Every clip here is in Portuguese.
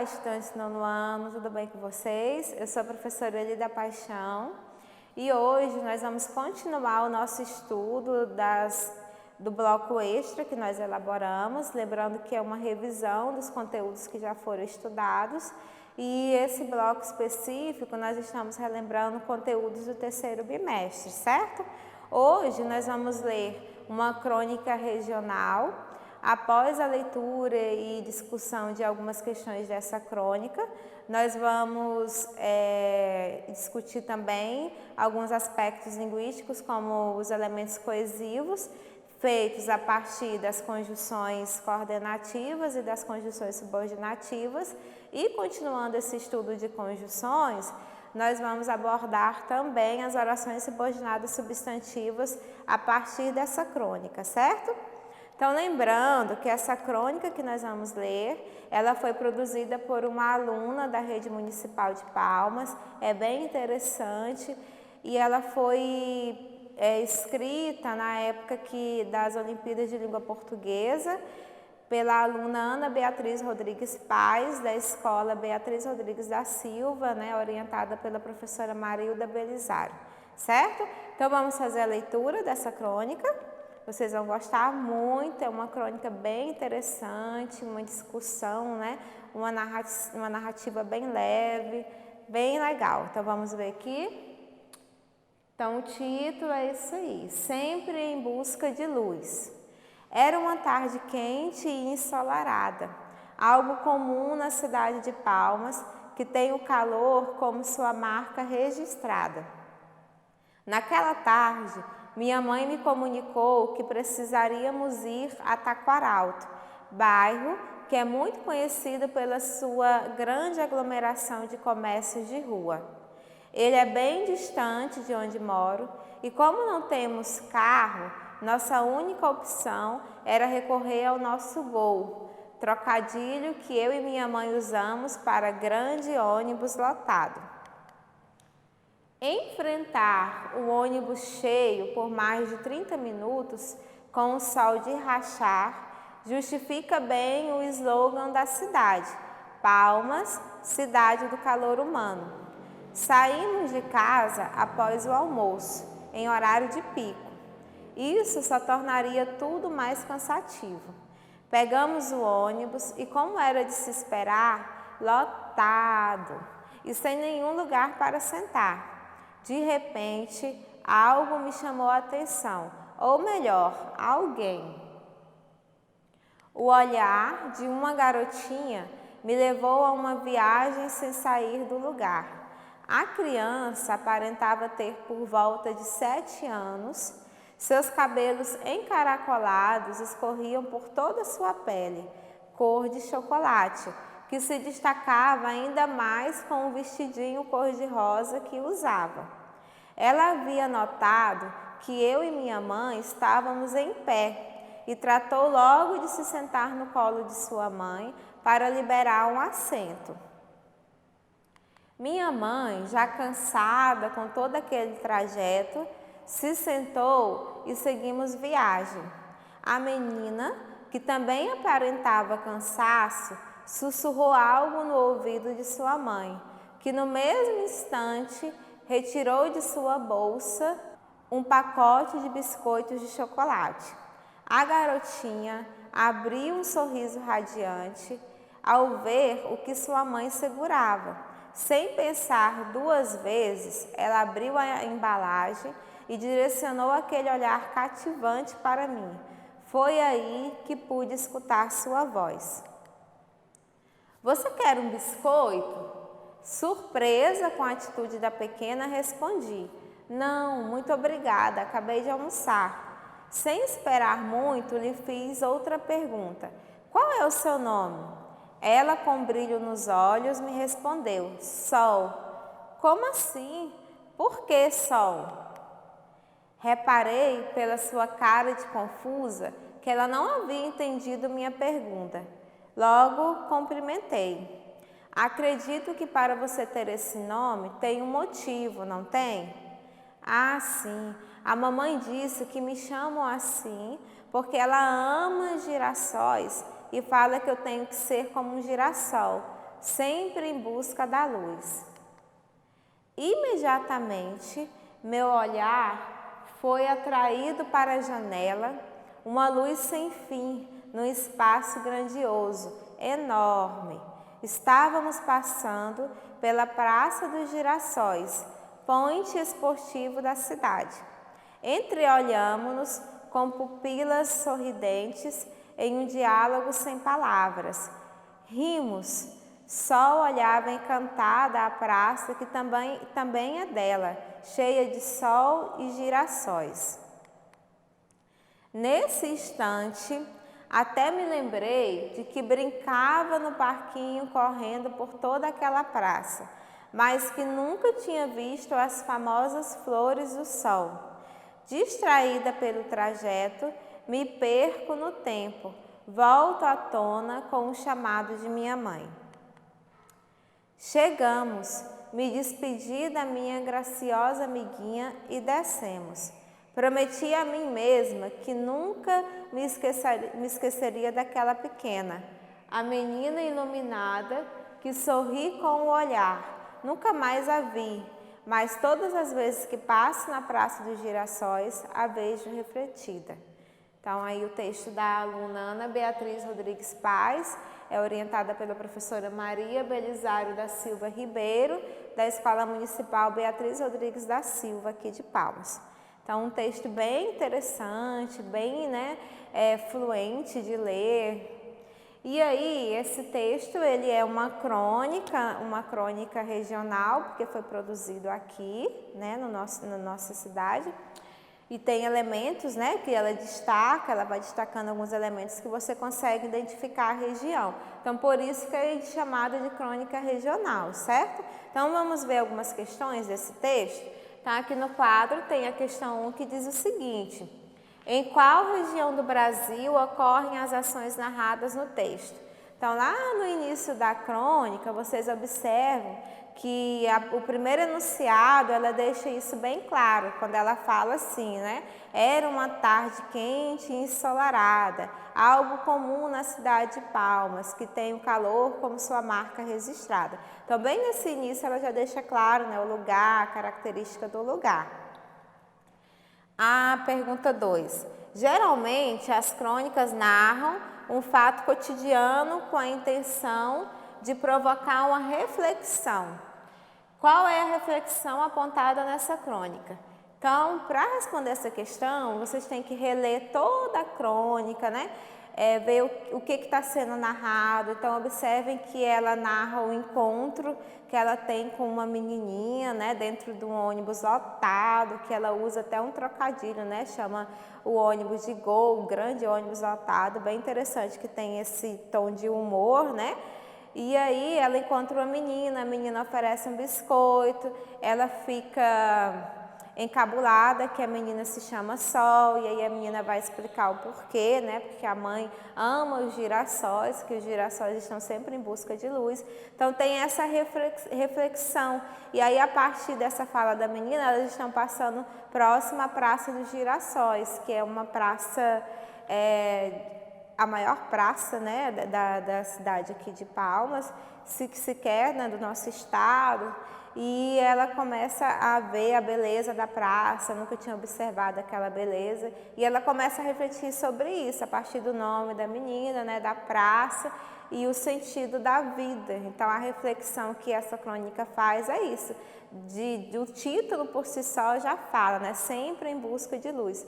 Olá, estudantes do nono ano, tudo bem com vocês? Eu sou a professora Elida Paixão e hoje nós vamos continuar o nosso estudo do bloco extra que nós elaboramos, lembrando que é uma revisão dos conteúdos que já foram estudados e esse bloco específico nós estamos relembrando conteúdos do terceiro bimestre, certo? Hoje nós vamos ler uma crônica regional. Após a leitura e discussão de algumas questões dessa crônica, nós vamos discutir também alguns aspectos linguísticos, como os elementos coesivos, feitos a partir das conjunções coordenativas e das conjunções subordinativas. E continuando esse estudo de conjunções, nós vamos abordar também as orações subordinadas substantivas a partir dessa crônica, certo? Então, lembrando que essa crônica que nós vamos ler, ela foi produzida por uma aluna da Rede Municipal de Palmas, é bem interessante e ela foi escrita na época das Olimpíadas de Língua Portuguesa pela aluna Ana Beatriz Rodrigues Paes, da Escola Beatriz Rodrigues da Silva, orientada pela professora Marilda Belisário, certo? Então, vamos fazer a leitura dessa crônica. Vocês vão gostar muito, é uma crônica bem interessante, uma discussão, uma narrativa bem leve, bem legal. Então, vamos ver aqui. Então, o título é isso aí, Sempre em Busca de Luz. Era uma tarde quente e ensolarada, algo comum na cidade de Palmas, que tem o calor como sua marca registrada. Naquela tarde, minha mãe me comunicou que precisaríamos ir a Taquaralto, bairro que é muito conhecido pela sua grande aglomeração de comércios de rua. Ele é bem distante de onde moro e, como não temos carro, nossa única opção era recorrer ao nosso Gol, trocadilho que eu e minha mãe usamos para grande ônibus lotado. Enfrentar o ônibus cheio por mais de 30 minutos com o sol de rachar justifica bem o slogan da cidade, Palmas, cidade do calor humano. Saímos de casa após o almoço, em horário de pico. Isso só tornaria tudo mais cansativo. Pegamos o ônibus e, como era de se esperar, lotado e sem nenhum lugar para sentar. De repente, algo me chamou a atenção, ou melhor, alguém. O olhar de uma garotinha me levou a uma viagem sem sair do lugar. A criança aparentava ter por volta de 7 anos, seus cabelos encaracolados escorriam por toda a sua pele, cor de chocolate, que se destacava ainda mais com o vestidinho cor-de-rosa que usava. Ela havia notado que eu e minha mãe estávamos em pé e tratou logo de se sentar no colo de sua mãe para liberar um assento. Minha mãe, já cansada com todo aquele trajeto, se sentou e seguimos viagem. A menina, que também aparentava cansaço, sussurrou algo no ouvido de sua mãe, que no mesmo instante retirou de sua bolsa um pacote de biscoitos de chocolate. A garotinha abriu um sorriso radiante ao ver o que sua mãe segurava. Sem pensar 2 vezes, ela abriu a embalagem e direcionou aquele olhar cativante para mim. Foi aí que pude escutar sua voz. Você quer um biscoito? Surpresa com a atitude da pequena, respondi. Não, muito obrigada, acabei de almoçar. Sem esperar muito, lhe fiz outra pergunta. Qual é o seu nome? Ela, com brilho nos olhos, me respondeu. Sol. Como assim? Por que Sol? Reparei pela sua cara de confusa que ela não havia entendido minha pergunta. Logo, cumprimentei. Acredito que para você ter esse nome tem um motivo, não tem? Ah, sim. A mamãe disse que me chamam assim porque ela ama girassóis e fala que eu tenho que ser como um girassol, sempre em busca da luz. Imediatamente, meu olhar foi atraído para a janela, uma luz sem fim, num espaço grandioso, enorme. Estávamos passando pela Praça dos Girassóis, ponte esportivo da cidade. Entreolhamo-nos com pupilas sorridentes em um diálogo sem palavras. Rimos. Sol olhava encantada a praça, que também é dela, cheia de sol e girassóis. Nesse instante, até me lembrei de que brincava no parquinho correndo por toda aquela praça, mas que nunca tinha visto as famosas flores do sol. Distraída pelo trajeto, me perco no tempo, volto à tona com o chamado de minha mãe. Chegamos, me despedi da minha graciosa amiguinha e descemos. Prometi a mim mesma que nunca me esqueceria daquela pequena, a menina iluminada que sorri com o olhar. Nunca mais a vi, mas todas as vezes que passo na Praça dos Girassóis, a vejo refletida. Então, aí o texto da aluna Ana Beatriz Rodrigues Paz, é orientada pela professora Maria Belisário da Silva Ribeiro, da Escola Municipal Beatriz Rodrigues da Silva, aqui de Palmas. Então, um texto bem interessante, bem fluente de ler. E aí, esse texto, ele é uma crônica regional, porque foi produzido aqui, na nossa cidade. E tem elementos, que ela destaca, ela vai destacando alguns elementos que você consegue identificar a região. Então, por isso que é chamada de crônica regional, certo? Então, vamos ver algumas questões desse texto. Então, aqui no quadro tem a questão 1 que diz o seguinte: em qual região do Brasil ocorrem as ações narradas no texto? Então, lá no início da crônica, vocês observam que o primeiro enunciado, ela deixa isso bem claro, quando ela fala assim, Era uma tarde quente e ensolarada, algo comum na cidade de Palmas, que tem o calor como sua marca registrada. Então, bem nesse início, ela já deixa claro, o lugar, a característica do lugar. A pergunta 2. Geralmente, as crônicas narram um fato cotidiano com a intenção de provocar uma reflexão. Qual é a reflexão apontada nessa crônica? Então, para responder essa questão, vocês têm que reler toda a crônica, ver o que está sendo narrado. Então, observem que ela narra o encontro que ela tem com uma menininha, dentro de um ônibus lotado, que ela usa até um trocadilho, chama o ônibus de Gol, um grande ônibus lotado, bem interessante, que tem esse tom de humor, E aí ela encontra uma menina, a menina oferece um biscoito, ela fica encabulada que a menina se chama Sol, e aí a menina vai explicar o porquê, Porque a mãe ama os girassóis, que os girassóis estão sempre em busca de luz. Então tem essa reflexão. E aí a partir dessa fala da menina, elas estão passando próximo à Praça dos Girassóis, que é uma praça, a maior praça da cidade aqui de Palmas, se quer, do nosso estado. E ela começa a ver a beleza da praça, nunca tinha observado aquela beleza, e ela começa a refletir sobre isso, a partir do nome da menina, da praça e o sentido da vida. Então, a reflexão que essa crônica faz é isso, o título por si só já fala, sempre em busca de luz.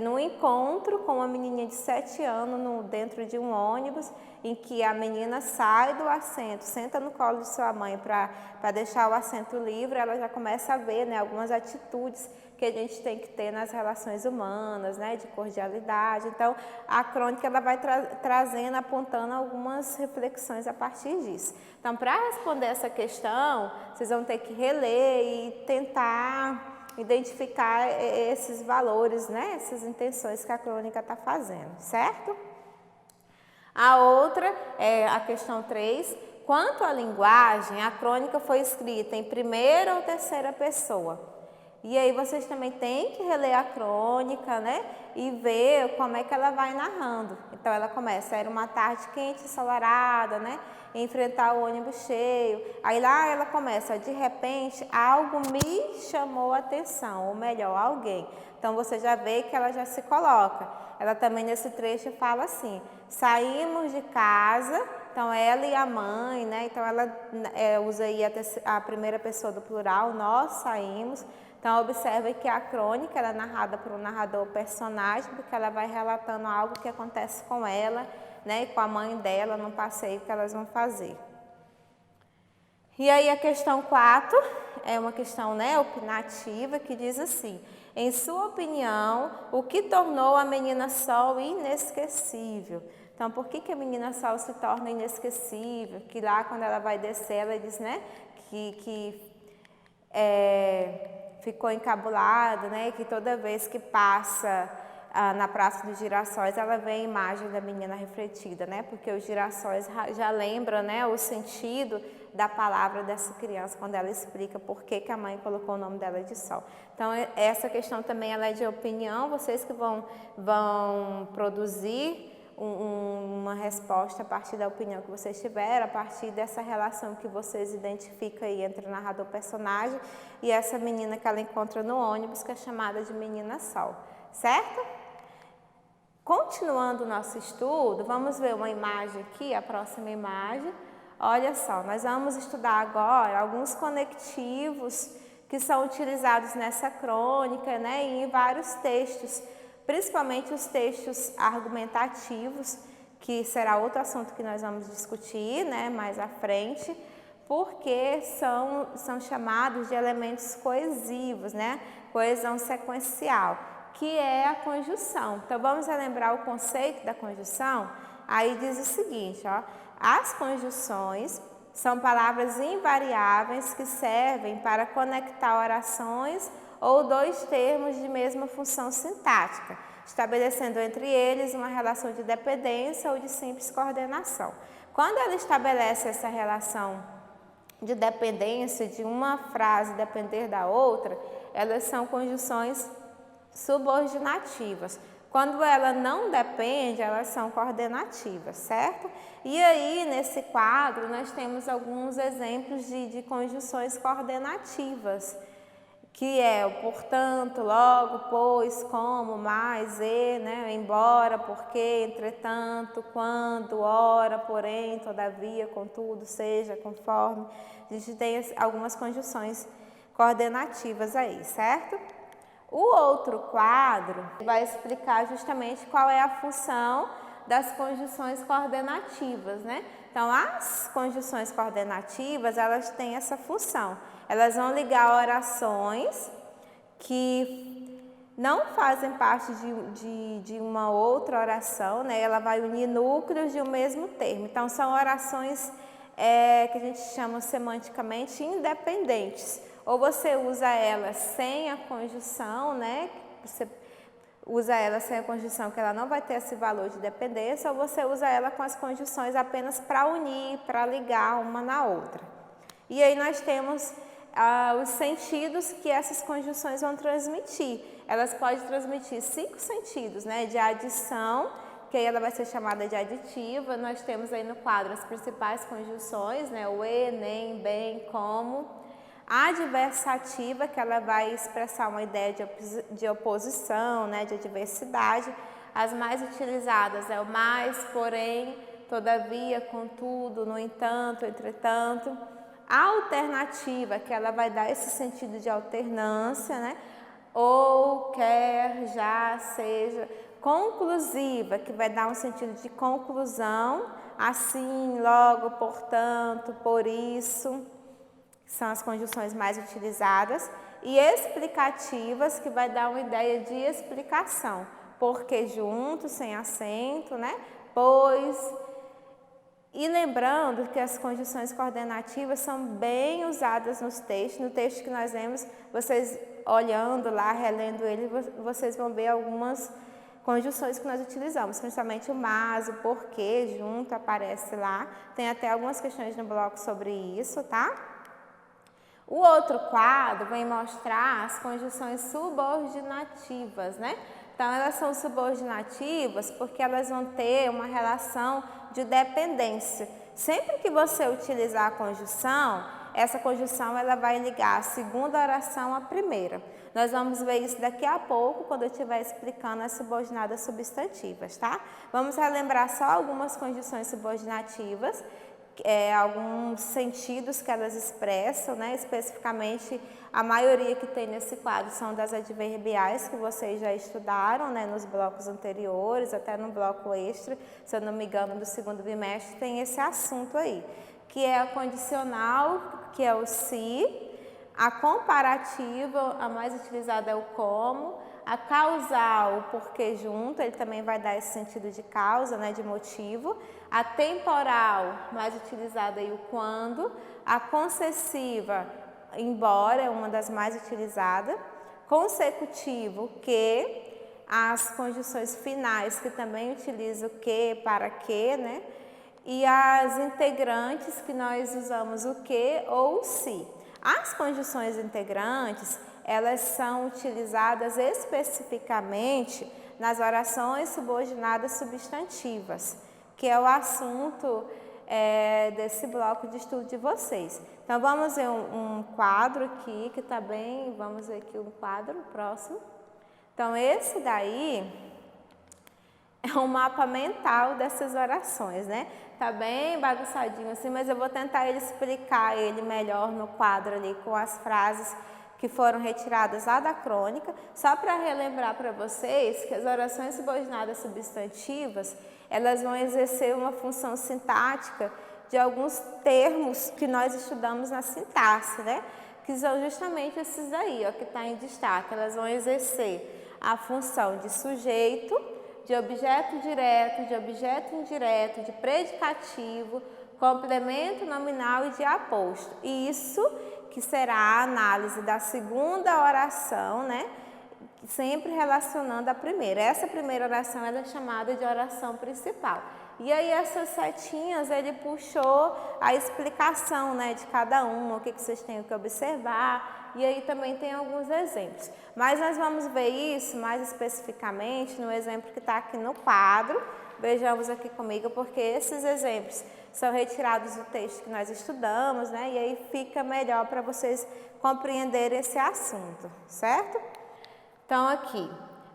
No encontro com uma menininha de 7 anos dentro de um ônibus, em que a menina sai do assento, senta no colo de sua mãe para deixar o assento livre, ela já começa a ver algumas atitudes que a gente tem que ter nas relações humanas, de cordialidade. Então, a crônica ela vai trazendo, apontando algumas reflexões a partir disso. Então, para responder essa questão, vocês vão ter que reler e tentar identificar esses valores, essas intenções que a crônica está fazendo, certo? A outra é a questão 3. Quanto à linguagem, a crônica foi escrita em primeira ou terceira pessoa. E aí vocês também têm que reler a crônica, né? E ver como é que ela vai narrando. Então ela começa, era uma tarde quente, ensolarada, né? Enfrentar o ônibus cheio. Aí lá ela começa, de repente, algo me chamou a atenção, ou melhor, alguém. Então você já vê que ela já se coloca. Ela também nesse trecho fala assim, saímos de casa, então ela e a mãe, né? Então ela usa aí a primeira pessoa do plural, nós saímos. Então, observe que a crônica ela é narrada por um narrador personagem, porque ela vai relatando algo que acontece com ela, né, e com a mãe dela no passeio que elas vão fazer. E aí a questão 4 é uma questão, né, opinativa, que diz assim, em sua opinião, o que tornou a menina Sol inesquecível? Então, por que a menina Sol se torna inesquecível? Que lá quando ela vai descer, ela diz, né, que ficou encabulada, né? Que toda vez que passa na Praça dos Girassóis, ela vê a imagem da menina refletida, né? Porque os girassóis já lembram, né, o sentido da palavra dessa criança quando ela explica por que a mãe colocou o nome dela de Sol. Então, essa questão também ela é de opinião, vocês que vão produzir uma resposta a partir da opinião que vocês tiveram, a partir dessa relação que vocês identificam aí entre o narrador personagem e essa menina que ela encontra no ônibus, que é chamada de Menina Sol, certo? Continuando o nosso estudo, vamos ver uma imagem aqui, a próxima imagem. Olha só, nós vamos estudar agora alguns conectivos que são utilizados nessa crônica, né, e em vários textos, principalmente os textos argumentativos, que será outro assunto que nós vamos discutir, né, mais à frente, porque são chamados de elementos coesivos, né, coesão sequencial, que é a conjunção. Então, vamos relembrar o conceito da conjunção? Aí diz o seguinte, ó, as conjunções são palavras invariáveis que servem para conectar orações ou dois termos de mesma função sintática, estabelecendo entre eles uma relação de dependência ou de simples coordenação. Quando ela estabelece essa relação de dependência de uma frase depender da outra, elas são conjunções subordinativas. Quando ela não depende, elas são coordenativas, certo? E aí, nesse quadro, nós temos alguns exemplos de conjunções coordenativas, que é o portanto, logo, pois, como, mais, e, né? Embora, porque, entretanto, quando, ora, porém, todavia, contudo, seja, conforme. A gente tem algumas conjunções coordenativas aí, certo? O outro quadro vai explicar justamente qual é a função das conjunções coordenativas, né? Então, as conjunções coordenativas, elas têm essa função. Elas vão ligar orações que não fazem parte de uma outra oração, né? Ela vai unir núcleos de um mesmo termo. Então, são orações que a gente chama semanticamente independentes. Ou você usa ela sem a conjunção, né? Você usa ela sem a conjunção, que ela não vai ter esse valor de dependência, ou você usa ela com as conjunções apenas para unir, para ligar uma na outra. E aí nós temos os sentidos que essas conjunções vão transmitir. Elas podem transmitir 5 sentidos, né? De adição, que aí ela vai ser chamada de aditiva. Nós temos aí no quadro as principais conjunções, né? O e, nem, bem, como. A adversativa, que ela vai expressar uma ideia de oposição, né, de adversidade. As mais utilizadas é o mais, porém, todavia, contudo, no entanto, entretanto. A alternativa, que ela vai dar esse sentido de alternância, né, ou, quer, já, seja. Conclusiva, que vai dar um sentido de conclusão, assim, logo, portanto, por isso. São as conjunções mais utilizadas, e explicativas, que vai dar uma ideia de explicação, porque junto, sem acento, né? Pois. E lembrando que as conjunções coordenativas são bem usadas nos textos. No texto que nós lemos, vocês olhando lá, relendo ele, vocês vão ver algumas conjunções que nós utilizamos, principalmente o mas, o porquê, junto, aparece lá. Tem até algumas questões no bloco sobre isso, tá? O outro quadro vem mostrar as conjunções subordinativas, né? Então, elas são subordinativas porque elas vão ter uma relação de dependência. Sempre que você utilizar a conjunção, essa conjunção ela vai ligar a segunda oração à primeira. Nós vamos ver isso daqui a pouco, quando eu estiver explicando as subordinadas substantivas, tá? Vamos relembrar só algumas conjunções subordinativas, alguns sentidos que elas expressam, né? Especificamente, a maioria que tem nesse quadro são das adverbiais, que vocês já estudaram, né? Nos blocos anteriores, até no bloco extra, se eu não me engano, do segundo bimestre, tem esse assunto aí, que é a condicional, que é o se, a comparativa, a mais utilizada é o como, a causal, o porquê junto, ele também vai dar esse sentido de causa, né, de motivo. A temporal, mais utilizada aí o quando. A concessiva, embora, é uma das mais utilizadas. Consecutivo, que. As conjunções finais, que também utilizam o que, para que, né? E as integrantes, que nós usamos o que ou o se. As conjunções integrantes, elas são utilizadas especificamente nas orações subordinadas substantivas, que é o assunto desse bloco de estudo de vocês. Então, vamos ver um quadro aqui, que está bem, vamos ver aqui um quadro próximo. Então, esse daí é um mapa mental dessas orações, né? Tá bem bagunçadinho assim, mas eu vou tentar explicar ele melhor no quadro ali com as frases que foram retiradas lá da crônica, só para relembrar para vocês que as orações subordinadas substantivas, elas vão exercer uma função sintática de alguns termos que nós estudamos na sintaxe, né? Que são justamente esses aí, ó, que está em destaque. Elas vão exercer a função de sujeito, de objeto direto, de objeto indireto, de predicativo, complemento nominal e de aposto. E isso que será a análise da segunda oração, né? Sempre relacionando a primeira. Essa primeira oração ela é chamada de oração principal. E aí essas setinhas ele puxou a explicação, né, de cada uma, o que vocês têm que observar. E aí também tem alguns exemplos. Mas nós vamos ver isso mais especificamente no exemplo que está aqui no quadro. Vejamos aqui comigo, porque esses exemplos são retirados do texto que nós estudamos, né? E aí fica melhor para vocês compreenderem esse assunto, certo? Então, aqui,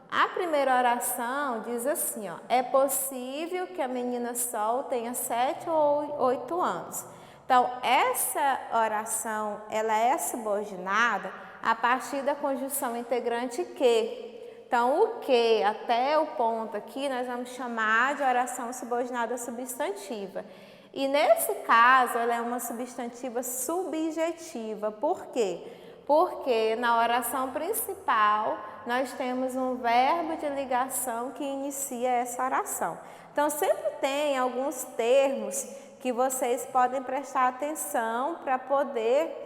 a primeira oração diz assim, ó, é possível que a menina Sol tenha 7 ou 8 anos. Então, essa oração, ela é subordinada a partir da conjunção integrante que. Então, o que até o ponto aqui nós vamos chamar de oração subordinada substantiva. E nesse caso, ela é uma substantiva subjetiva. Por quê? Porque na oração principal nós temos um verbo de ligação que inicia essa oração. Então, sempre tem alguns termos que vocês podem prestar atenção para poder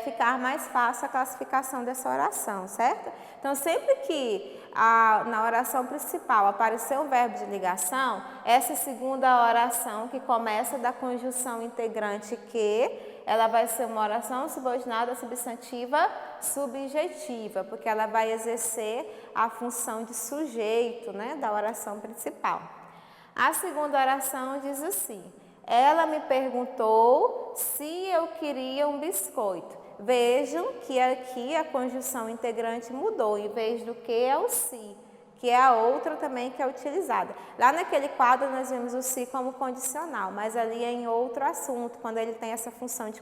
ficar mais fácil a classificação dessa oração, certo? Então, sempre que na oração principal aparecer um verbo de ligação, essa segunda oração que começa da conjunção integrante que, ela vai ser uma oração subordinada substantiva subjetiva, porque ela vai exercer a função de sujeito, né, da oração principal. A segunda oração diz assim, ela me perguntou se eu queria um biscoito. Vejam que aqui a conjunção integrante mudou, em vez do que é o se, que é a outra também que é utilizada. Lá naquele quadro nós vimos o se como condicional, mas ali é em outro assunto, quando ele tem essa função de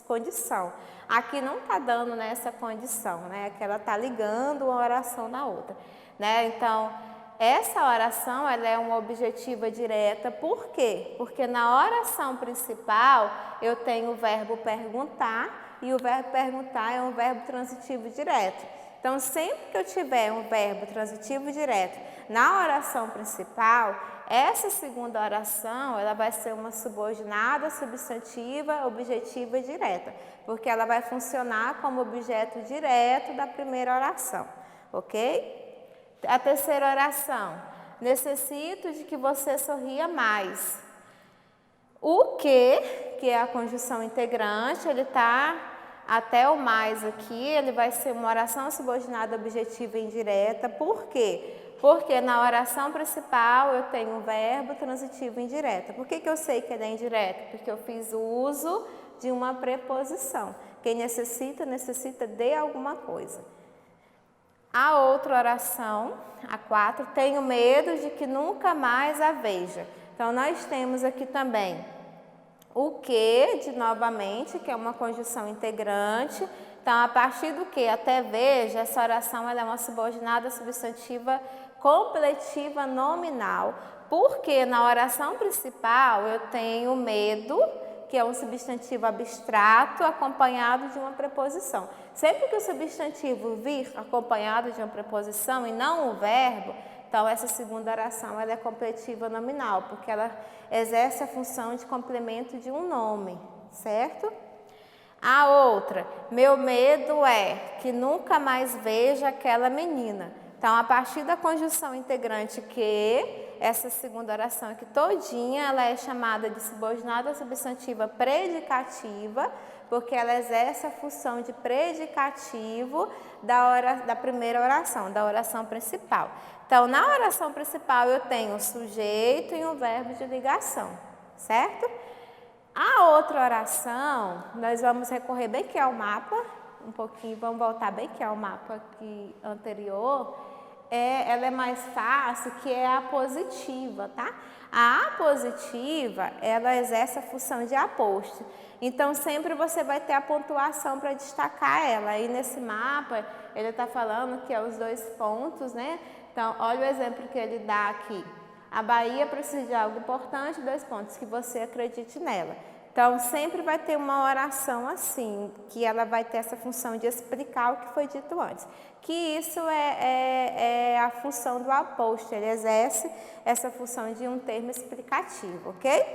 condição. Aqui não está dando nessa condição, né? Que ela está ligando uma oração na outra, né? Então, essa oração ela é uma objetiva direta, por quê? Porque na oração principal eu tenho o verbo perguntar, e o verbo perguntar é um verbo transitivo direto. Então, sempre que eu tiver um verbo transitivo direto na oração principal, essa segunda oração ela vai ser uma subordinada substantiva, objetiva e direta, porque ela vai funcionar como objeto direto da primeira oração, ok? A terceira oração, necessito de que você sorria mais. O que é a conjunção integrante, ele está até o mais aqui, ele vai ser uma oração subordinada objetiva e indireta. Por quê? Porque na oração principal eu tenho um verbo transitivo indireto. Por que eu sei que ele é indireto? Porque eu fiz uso de uma preposição. Quem necessita, necessita de alguma coisa. A outra oração, a 4, tenho medo de que nunca mais a veja. Então, nós temos aqui também o que, de novamente, que é uma conjunção integrante. Então, a partir do que até veja, essa oração ela é uma subordinada substantiva completiva nominal. Porque na oração principal eu tenho medo, que é um substantivo abstrato acompanhado de uma preposição. Sempre que o substantivo vir acompanhado de uma preposição e não o verbo, então essa segunda oração ela é completiva nominal, porque ela exerce a função de complemento de um nome, certo? A outra, meu medo é que nunca mais veja aquela menina. Então, a partir da conjunção integrante que, essa segunda oração aqui todinha, ela é chamada de subordinada substantiva predicativa, porque ela exerce a função de predicativo da primeira oração, da oração principal. Então, na oração principal eu tenho um sujeito e um verbo de ligação, certo? A outra oração, nós vamos recorrer bem que ao mapa, um pouquinho, vamos voltar bem que ao mapa aqui anterior. Ela é mais fácil, que é a positiva, tá? A apositiva, ela exerce a função de aposto. Então, sempre você vai ter a pontuação para destacar ela. Aí, nesse mapa, ele está falando que é os 2 pontos, né? Então, olha o exemplo que ele dá aqui. A Bahia precisa de algo importante, 2 pontos, que você acredite nela. Então, sempre vai ter uma oração assim, que ela vai ter essa função de explicar o que foi dito antes. Que isso é a função do aposto, ele exerce essa função de um termo explicativo, ok?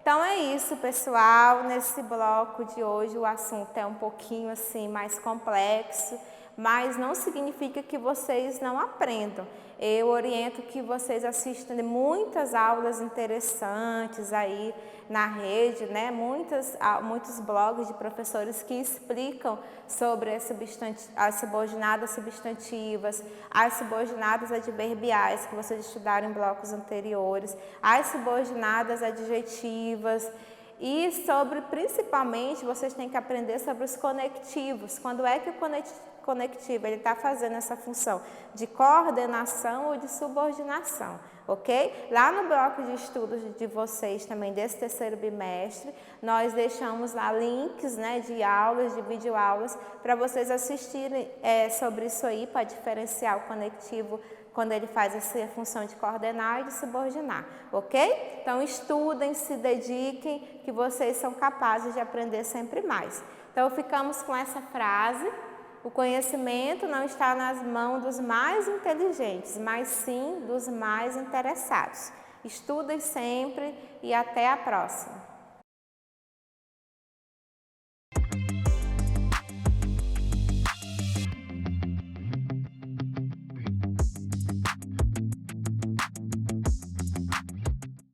Então, é isso, pessoal. Nesse bloco de hoje, o assunto é um pouquinho assim mais complexo, mas não significa que vocês não aprendam. Eu oriento que vocês assistam muitas aulas interessantes aí na rede, né? Muitos blogs de professores que explicam sobre as subordinadas substantivas, as subordinadas adverbiais que vocês estudaram em blocos anteriores, as subordinadas adjetivas. E principalmente, vocês têm que aprender sobre os conectivos. Quando é que o conectivo ele está fazendo essa função de coordenação ou de subordinação, ok? Lá no bloco de estudos de vocês também, desse terceiro bimestre, nós deixamos lá links, né, de aulas, de videoaulas, para vocês assistirem sobre isso aí, para diferenciar o conectivo quando ele faz essa função de coordenar e de subordinar, ok? Então, estudem, se dediquem, que vocês são capazes de aprender sempre mais. Então, ficamos com essa frase: o conhecimento não está nas mãos dos mais inteligentes, mas sim dos mais interessados. Estudem sempre e até a próxima.